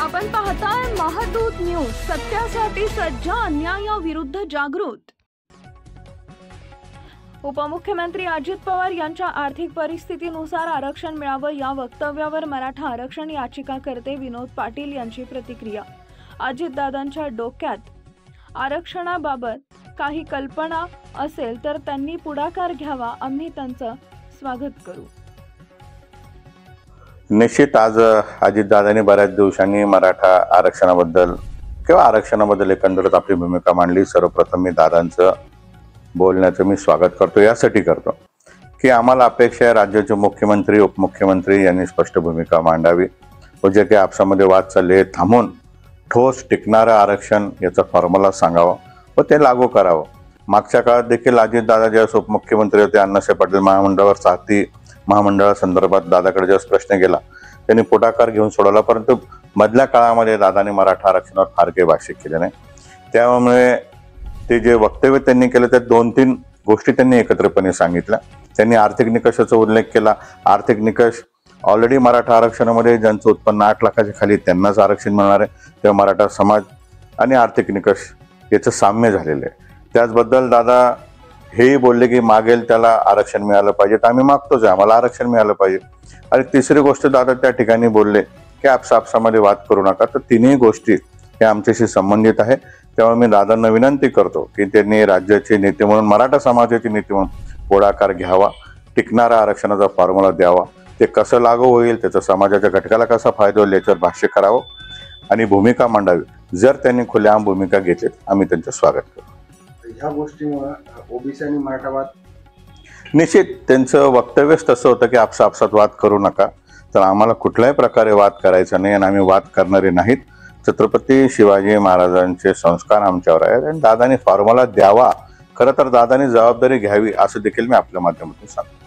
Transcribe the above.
आपण पाहताय महादूत न्यूज, सत्यासाठी सज्ज, अन्यायाविरुद्ध जागृत। उपमुख्यमंत्री अजित पवार यांच्या आर्थिक परिस्थितीनुसार आरक्षण मिळावं या वक्तव्यावर मराठा आरक्षण याचिकाकर्ते विनोद पाटील यांची प्रतिक्रिया। अजितदादांच्या डोक्यात आरक्षणाबाबत काही कल्पना असेल तर त्यांनी पुढाकार घ्यावा, आम्ही त्यांचं स्वागत करू। निश्चित आज अजितदादांनी बऱ्याच दिवसांनी मराठा आरक्षणाबद्दल किंवा आरक्षणाबद्दल एकंदरीत आपली भूमिका मांडली। सर्वप्रथम मी दादांचं बोलण्याचं मी स्वागत करतो, यासाठी करतो की आम्हाला अपेक्षा आहे राज्याचे मुख्यमंत्री उपमुख्यमंत्री यांनी स्पष्ट भूमिका मांडावी व जे काही आपसामध्ये वाद चालले थांबून ठोस टिकणारं आरक्षण याचा फॉर्म्युला सांगावा व ते लागू करावं। मागच्या काळात देखील अजितदादा ज्यावेळेस उपमुख्यमंत्री होते, अण्णासाहेब पाटील महामंडळावर साथी महामंडळासंदर्भात दादाकडे ज्यावेळेस प्रश्न गेला त्यांनी पुढाकार घेऊन सोडवला, परंतु मधल्या काळामध्ये दादांनी मराठा आरक्षणावर फार काही भाष्य केले नाही। त्यामुळे ते जे वक्तव्य त्यांनी केलं त्यात 2-3 गोष्टी त्यांनी एकत्रपणे सांगितल्या। त्यांनी आर्थिक निकषाचा उल्लेख केला। आर्थिक निकष ऑलरेडी मराठा आरक्षणामध्ये ज्यांचं उत्पन्न 8 लाखाच्या खाली त्यांनाच आरक्षण मिळणार आहे, तेव्हा मराठा समाज आणि आर्थिक निकष याचं साम्य झालेलं आहे। त्याचबद्दल दादा हेही बोलले की मागेल त्याला आरक्षण मिळालं पाहिजे, तर आम्ही मागतोच आहे, आम्हाला आरक्षण मिळालं पाहिजे। आणि तिसरी गोष्ट दादा त्या ठिकाणी बोलले की आपसामध्ये वाद करू नका, तर तिन्ही गोष्टी या आमच्याशी संबंधित आहे। त्यामुळे मी दादांना विनंती करतो की त्यांनी राज्याचे नेते म्हणून, मराठा समाजाचे नेते म्हणून पुढाकार घ्यावा, टिकणारा आरक्षणाचा फॉर्म्युला द्यावा, ते कसं लागू होईल, त्याचा समाजाच्या घटकाला कसा फायदा होईल याच्यावर भाष्य करावं आणि भूमिका मांडावी। जर त्यांनी खुलेआम भूमिका घेतली आम्ही त्यांचं स्वागत करू। ह्या गोष्टीमुळे ओबीसी आणि मराठावाद निश्चित त्यांचं वक्तव्यच तसं होतं की आपसात वाद करू नका, तर आम्हाला कुठल्याही प्रकारे वाद करायचा नाही आणि आम्ही वाद करणारे नाहीत। छत्रपती शिवाजी महाराजांचे संस्कार आमच्यावर आहेत आणि दादांनी फॉर्म्युला द्यावा, खरं तर दादांनी जबाबदारी घ्यावी असं देखील मी आपल्या माध्यमातून सांगतो।